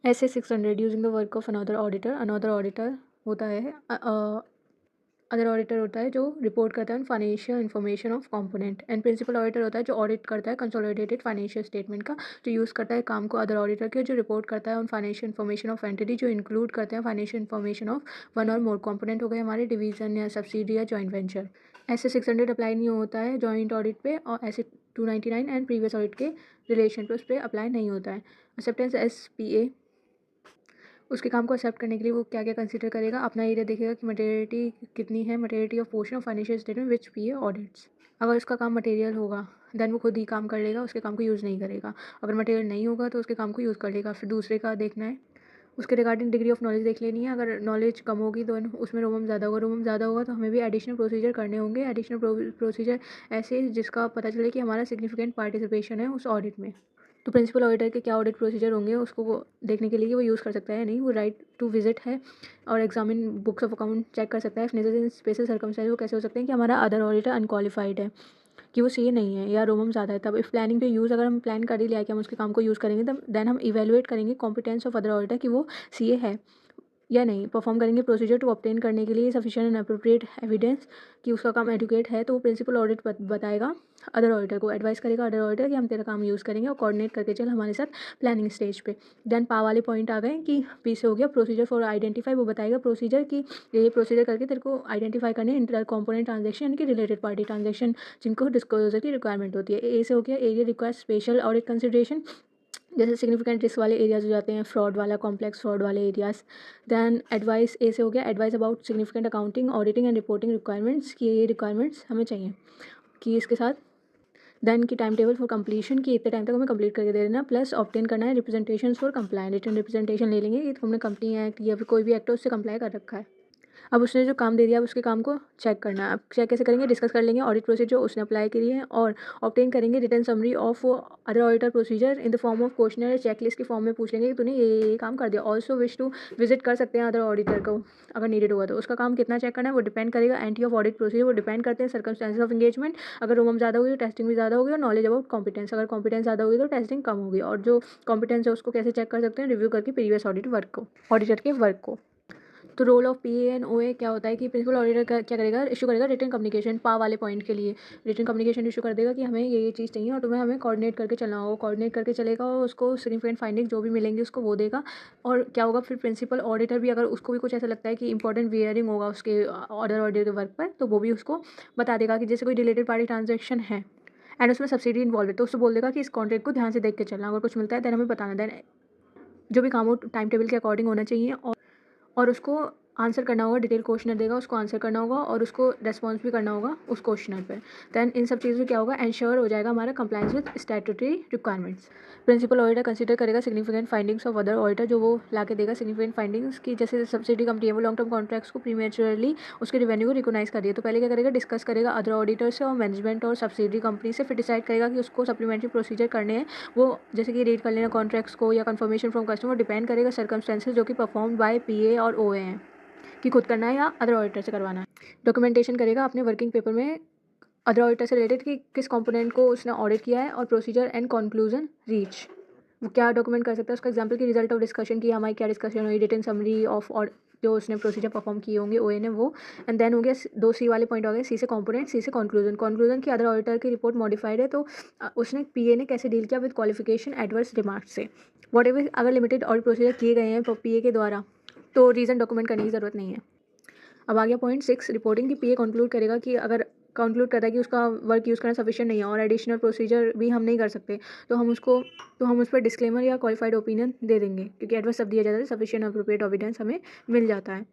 ऐसे 600 using the work of another auditor. Another auditor होता है अदर ऑडिटर होता है जो रिपोर्ट करता है financial information of component. And principal auditor होता है जो ऑडिट करता है कंसोलिडेटेड फाइनेंशियल स्टेटमेंट का, जो यूज़ करता है काम को अदर ऑडिटर के, जो रिपोर्ट करता है उन फाइनेंशियल इन्फॉर्मेशन ऑफ एंटिटी जो इंक्लूड करते हैं फाइनेंशियल इन्फॉर्मेशन ऑफ वन और मोर कंपोनेंट हो गए हमारे डिवीजन या सब्सिडी या जॉइंट वेंचर। ऐसे 600 अप्लाई नहीं होता है जॉइंट ऑडिट पे, और ऐसे 299 एंड प्रीवियस ऑडिट के रिलेशन पे उस पर अप्लाई नहीं होता है। एक्सेप्टेंस SPA, उसके काम को एक्सेप्ट करने के लिए वो क्या क्या कंसीडर करेगा, अपना एरिया देखेगा कि मटेरियलिटी कितनी है, materiality of portion of financial statement which PA audits. अगर उसका काम मटेरियल होगा देन वो खुद ही काम कर लेगा, उसके काम को यूज़ नहीं करेगा। अगर मटेरियल नहीं होगा तो उसके काम को यूज़ कर लेगा। फिर दूसरे का देखना है, उसके रिगार्डिंग डिग्री ऑफ नॉलेज देख लेनी है। अगर नॉलेज कम होगी तो उसमें रोमम ज़्यादा होगा, रोमम ज़्यादा होगा तो हमें भी एडिशनल प्रोसीजर करने होंगे। एडिशनल प्रोसीजर ऐसे जिसका पता चले कि हमारा सिग्निफिकेंट पार्टिसिपेशन है उस ऑडिट में। तो प्रिंसिपल ऑडिटर के क्या ऑडिट प्रोसीजर होंगे उसको वो देखने के लिए वो यूज़ कर सकता है या नहीं। वो राइट टू विजिट है और examine books of account check कर सकता है। नेसेसरी स्पेशल सर्कमस्टेंस वो कैसे हो सकते हैं कि हमारा अदर ऑडिटर अनक्वालिफाइड है, कि वो CA नहीं है या रोमम ज़्यादा है। तब इफ प्लानिंग टू यूज़, अगर हम प्लान कर ही लिया कि हम उसके काम को यूज़ करेंगे, तब देन हम इवेलुएट करेंगे कॉम्पिटेंस ऑफ अदर ऑडिटर कि वो CA है या नहीं। परफॉर्म करेंगे प्रोसीजर टू ऑब्टेन करने के लिए सफिशिएंट एंड अप्रोप्रिएट एविडेंस कि उसका काम एडुकेट है। तो वो प्रिंसिपल ऑडिट बताएगा अदर ऑडिटर को, एडवाइस करेगा अदर ऑडिटर कि हम तेरा काम यूज़ करेंगे और कोऑर्डिनेट करके चल हमारे साथ प्लानिंग स्टेज पे। देन पा वाले पॉइंट आ गए कि पी से हो गया प्रोसीजर फॉर आइडेंटिफाई, वो बताएगा प्रोसीजर कि ये प्रोसीजर करके तेरे को आइडेंटिफाई करने इंटर कॉम्पोनेंट ट्रांजेक्शन यानी कि रिलेटेड पार्टी ट्रांजेक्शन जिनको डिस्क्लोजर की रिक्वायरमेंट होती है। ए से हो गया area require special audit consideration, जैसे सिग्निफिकेंट रिस्क वाले एरियाज हो जाते हैं, फ्रॉड वाला कॉम्प्लेक्स फ्रॉड वाले एरियाज। देन एडवाइस ए से हो गया advice about significant accounting auditing and reporting requirements कि ये रिक्वायरमेंट्स हमें चाहिए कि इसके साथ। देन की टाइम टेबल फॉर कंप्लीशन कि इतने टाइम तक हमें कंप्लीट करके दे देना, प्लस ऑब्टेन करना है रिप्रेजेंटेशन फॉर कंप्लाइन, रिटन रिप्रेजेंटेशन ले लेंगे कि तुमने कंपनी एक्ट या फिर कोई भी एक्ट है उससे कंप्लाई कर रखा है। अब उसने जो काम दे दिया अब उसके काम को चेक करना है। अब चेक कैसे करेंगे, डिस्कस कर लेंगे ऑडिट प्रोसीजर जो उसने अप्लाई करी है और ऑब्टेन करेंगे return summary of other auditor procedure in the form of questionnaire checklist के फॉर्म में पूछ लेंगे कि तूने ये काम कर दिया। ऑल्सो विश टू विजिट कर सकते हैं अदर ऑडिटर को अगर नीडेड होगा। तो उसका काम कितना चेक करना है वो डिपेंड करेगा। एंटी ऑफ ऑडिट प्रोसीजर वो डिपेंड करते हैं सर्कमस्टेंसेस ऑफ एंगेजमेंट। अगर रोमम ज़्यादा होगी तो टेस्टिंग भी ज़्यादा होगी और नॉलेज अबाउट कॉम्पिटेंस, अगर कॉम्पिटेंस ज़्यादा होगी तो टेस्टिंग कम होगी। और जो कॉम्पिटेंस है उसको कैसे चेक कर सकते हैं, रिव्यू करके प्रीवियस ऑडिट वर्क को, ऑडिटर के वर्क को। तो role of PA and OA क्या होता है कि प्रिंसिपल ऑडिटर क्या करेगा, इशू करेगा रिटन कम्युनिकेशन पा वाले पॉइंट के लिए। रिटन कम्युनिकेशन इशू कर देगा कि हमें ये चीज़ चाहिए और तुम्हें हमें कोऑर्डिनेट करके चलना होगा। कोऑर्डिनेट करके चलेगा और उसको सिग्निफिकेंट फाइंडिंग जो भी मिलेंगी उसको वो देगा। और क्या होगा फिर प्रिंसिपल ऑडिटर भी, अगर उसको भी कुछ ऐसा लगता है कि इंपॉर्टेंट वेयरिंग होगा उसके ऑर्डर ऑडिटर के वर्क पर, तो वो भी उसको बता देगा कि जैसे कोई रिलेटेड पार्टी ट्रांजेक्शन है एंड उसमें सब्सिडी इन्वॉल्व है तो उसको बोल देगा कि इस कॉन्ट्रैक्ट को ध्यान से देख के चलना, अगर कुछ मिलता है देन हमें बताना। देन जो भी काम हो टाइम टेबल के अकॉर्डिंग होना चाहिए और उसको आंसर करना होगा। डिटेल क्वेश्चनर देगा उसको आंसर करना होगा और उसको रेस्पॉन्स भी करना होगा उस क्वेश्चनर पे। देन इन सब चीज़ों से क्या होगा, एंश्योर हो जाएगा हमारा compliance with statutory requirements. Principal auditor consider करेगा significant findings of other auditor, जो वो ला के देगा सिग्निफिकेंट फाइंडिंग्स की जैसे सब्सिडी कंपनी है वो लॉन्ग टर्म कॉन्ट्रैक्ट्स को प्रीमेचुरली उसके रेवेन्यू को रिकॉग्नाइज कर रही है। तो पहले क्या करेगा, डिस्कस करेगा अदर ऑडिटर से और मैनेजमेंट और सब्सिडी कंपनी से, फिर डिसाइड करेगा कि उसको सप्लीमेंट्री प्रोसीजर करने हैं। वो जैसे कि रीड कर लेना कॉन्ट्रैक्ट्स को या कंफर्मेशन फ्रॉम कस्टमर, डिपेंड करेगा सर्कमस्टेंसेस जो कि परफॉर्म बाय PA और OA हैं कि खुद करना है या अदर ऑडिटर से करवाना है। डॉक्यूमेंटेशन करेगा अपने वर्किंग पेपर में अदर ऑडिटर से रिलेटेड कि किस कंपोनेंट को उसने ऑडिट किया है और प्रोसीजर एंड कंक्लूजन रीच। वो क्या डॉक्यूमेंट कर सकता है, उसका एग्जांपल की रिजल्ट ऑफ डिस्कशन की हमारी क्या डिस्कशन हुई, रिटन समरी ऑफ और जो उसने प्रोसीजर परफॉर्म किए होंगे OA ने वो। एंड देन हो गया 2C वाले पॉइंट हो गए, C से कंपोनेंट, C से कंक्लूजन। कंक्लूजन की अदर ऑडिटर की रिपोर्ट मॉडिफाइड है तो उसने PA ने कैसे डील किया विद क्वालिफिकेशन एडवर्स रिमार्क्स से। वॉट एवर अगर लिमिटेड ऑडिट प्रोसीजर किए गए हैं PA के द्वारा तो रीज़न डॉक्यूमेंट करने की ज़रूरत नहीं है। अब आ गया पॉइंट 6 रिपोर्टिंग की। PA कंक्लूड करेगा कि अगर कंक्लूड करता है कि उसका वर्क यूज़ करना सफिशिएंट नहीं है और एडिशनल प्रोसीजर भी हम नहीं कर सकते तो हम उस पर डिस्क्लेमर या क्वालिफाइड ओपिनियन दे देंगे, क्योंकि एडवर्स सब दिया जाता है, सफिशिएंट अप्रोप्रिएट एविडेंस हमें मिल जाता है।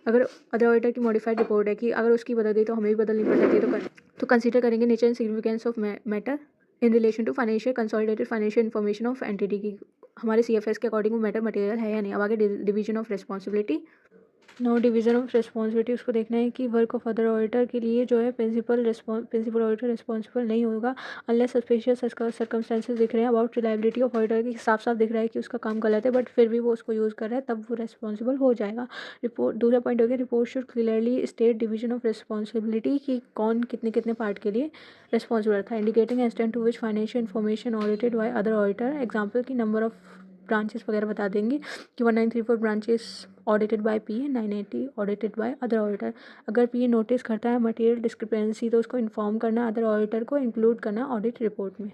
अगर अदर ऑडिटर की मॉडिफाइड रिपोर्ट है कि अगर उसकी बदल दी तो हमें भी बदलनी पड़ जाती है, तो कंसीडर करेंगे nature and significance of matter in relation to financial consolidated financial information of entity की हमारे CFS के अकॉर्डिंग वो मैटर मटेरियल है या नहीं। अब आगे division of responsibility. No division of responsibility उसको देखना है कि वर्क ऑफ अदर ऑडिटर के लिए जो है प्रिंसिपल ऑडिटर रिस्पॉन्सिबल नहीं होगा अनलेस सस्पिशियस सर्कमस्टेंसेस दिख रहे हैं अबाउट रिलायबिलिटी ऑफ ऑडिटर की, साफ साफ दिख रहा है कि उसका काम गलत है बट फिर भी वो उसको यूज़ कर रहा है, तब वो रिस्पॉन्सिबल हो जाएगा। रिपोर्ट दूसरा पॉइंट हो गया, report should clearly state division of responsibility कि कौन कितने कितने पार्ट के लिए रिस्पॉन्सिबल था, indicating extent to which financial information audited by other auditor. Example की नंबर ऑफ ब्रांचेस वगैरह बता देंगी कि 1934 branches audited by PA, 980 audited by other auditor. अगर पीए नोटिस करता है मटेरियल डिस्क्रिपेंसी तो उसको इन्फॉर्म करना, अदर ऑडिटर को इंक्लूड करना ऑडिट रिपोर्ट में।